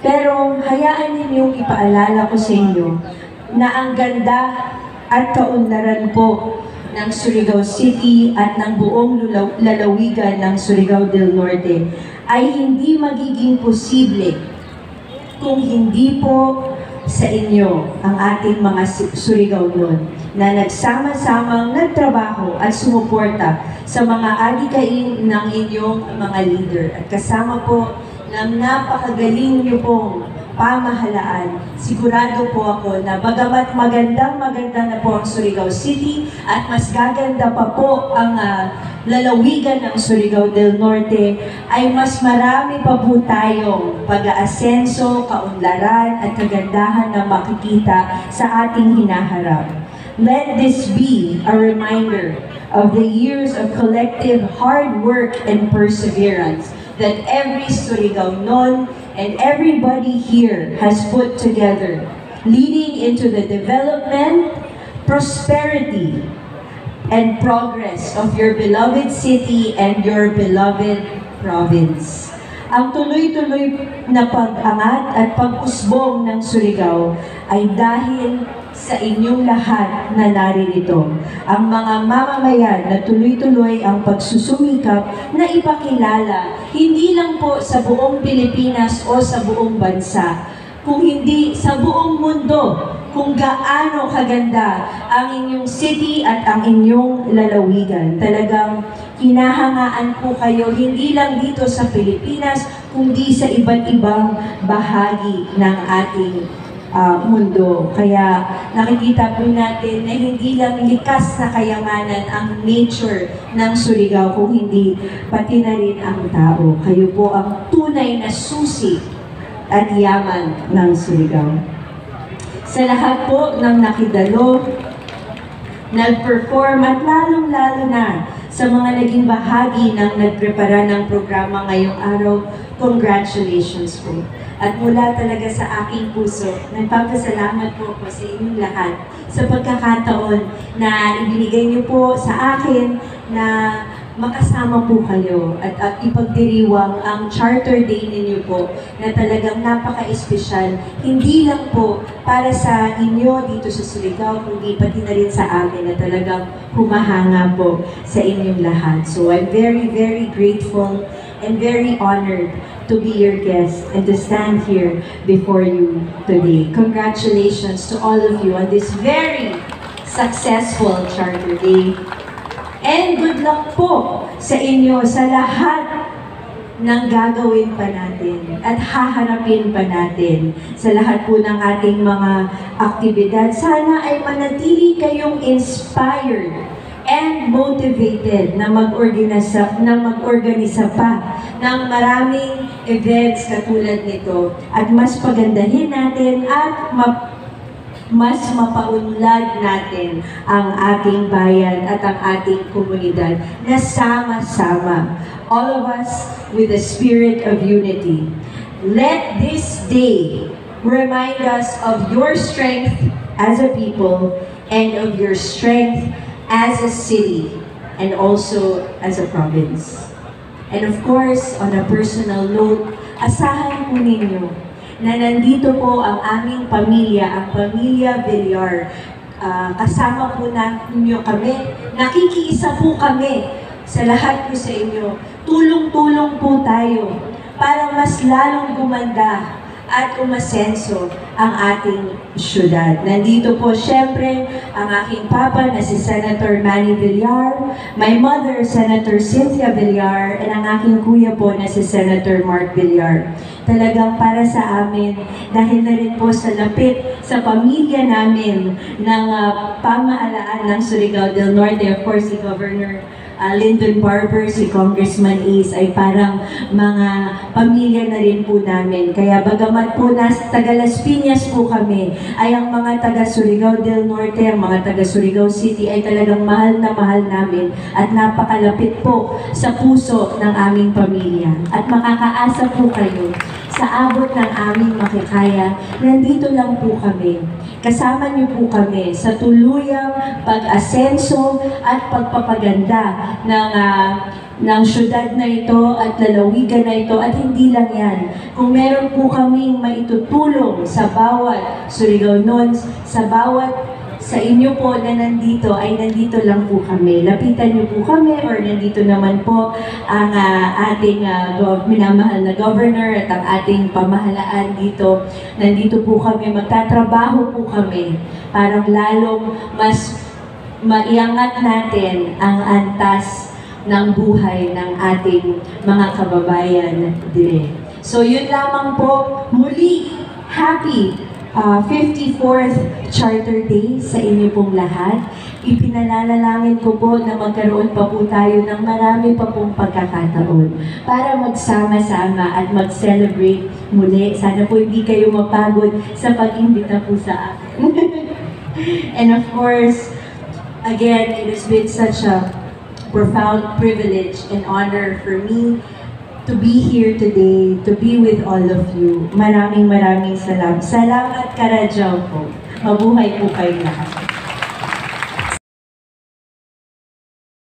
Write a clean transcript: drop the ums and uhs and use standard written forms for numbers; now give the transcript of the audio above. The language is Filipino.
Pero hayaan ninyong ipaalala ko sa inyo na ang ganda at kaunlaran po ng Surigao City at ng buong lalawigan ng Surigao del Norte ay hindi magiging posible kung hindi po sa inyo ang ating mga Surigao-non na nagsama-samang nagtrabaho at sumuporta sa mga adikain ng inyong mga leader. At kasama po ng napakagaling niyo pong pamahalaan, sigurado po ako na bagamat magandang-maganda na po ang Surigao City at mas gaganda pa po ang lalawigan ng Surigao del Norte, ay mas marami pa po tayong pag-aasenso, kaunlaran at kagandahan na makikita sa ating hinaharap. Let this be a reminder of the years of collective hard work and perseverance that every Surigao-non and everybody here has put together, leading into the development, prosperity, and progress of your beloved city and your beloved province. Ang tuloy-tuloy na pag-angat at pag-usbong ng Surigao ay dahil sa inyong lahat na naririto. Ang mga mamamayan na tuloy-tuloy ang pagsusumikap na ipakilala hindi lang po sa buong Pilipinas o sa buong bansa, kung hindi sa buong mundo kung gaano kaganda ang inyong city at ang inyong lalawigan. Talagang hinahangaan po kayo hindi lang dito sa Pilipinas, kundi sa iba't ibang bahagi ng ating mundo. Kaya nakikita po natin na hindi lang likas na kayamanan ang nature ng Surigao, kung hindi pati na rin ang tao. Kayo po ang tunay na susi at yaman ng Surigao. Sa lahat po ng nakidalo, nag-perform at lalong-lalo na sa mga naging bahagi ng nagprepara ng programa ngayong araw, congratulations po. At mula talaga sa aking puso, nagpapasalamat po ako sa inyong lahat sa pagkakataon na ibinigay niyo po sa akin na makasama po kayo at ipagdiriwang ang Charter Day ninyo po na talagang napaka-espesyal, hindi lang po para sa inyo dito sa Surigao, kundi pati na rin sa amin na talagang humahanga po sa inyong lahat. So I'm very, very grateful and very honored to be your guest and to stand here before you today. Congratulations to all of you on this very successful Charter Day. And good luck po sa inyo sa lahat ng gagawin pa natin at haharapin pa natin sa lahat po ng ating mga aktibidad. Sana ay manatili kayong inspired and motivated na mag-organisa pa ng maraming events katulad nito at mas pagandahin natin at mas mapaunlad natin ang ating bayan at ang ating komunidad na sama-sama. All of us with a spirit of unity. Let this day remind us of your strength as a people and of your strength as a city and also as a province. And of course, on a personal note, asahan po ninyo na nandito po ang aming pamilya, ang pamilya Villar. Kasama po ninyo kami, nakikiisa po kami sa lahat po sa inyo. Tulong-tulong po tayo para mas lalong gumanda at umasenso ang ating syudad. Nandito po siyempre ang aking papa na si Senator Manny Villar, my mother, Senator Cynthia Villar, and ang aking kuya po na si Senator Mark Villar. Talagang para sa amin, dahil na rin po sa lapit sa pamilya namin ng pamahalaan ng Surigao del Norte, of course, si Governor Lyndon Barber, si Congressman Ace, ay parang mga pamilya na rin po namin. Kaya bagamat po taga Las Piñas po kami, ay ang mga taga Surigao del Norte, ang mga taga Surigao City ay talagang mahal na mahal namin at napakalapit po sa puso ng aming pamilya. At makakaasa po kayo sa abot ng aming makikaya, nandito lang po kami. Kasama niyo po kami sa tuluyang pag-asenso at pagpapaganda ng ng syudad na ito at lalawigan na ito. At hindi lang yan. Kung meron po kaming maitutulong sa bawat Surigao Nons, sa inyo po na nandito, ay nandito lang po kami. Lapitan niyo po kami or nandito naman po ang ating minamahal na governor at ang ating pamahalaan dito. Nandito po kami, magtatrabaho po kami para lalong mas maiangat natin ang antas ng buhay ng ating mga kababayan dire. So yun lamang po, muli, happy 54th Charter Day sa inyo pong lahat. Ipinalalangin ko po na magkaroon pa po tayo ng marami pa pong pagkakataon para magsama-sama at mag-celebrate muli. Sana po hindi kayo mapagod sa pag-imbita po sa akin. And of course, again, it has been such a profound privilege and honor for me to be here today, to be with all of you. Maraming salamat. Salamat Karadyaw po. Mabuhay po kayo lahat.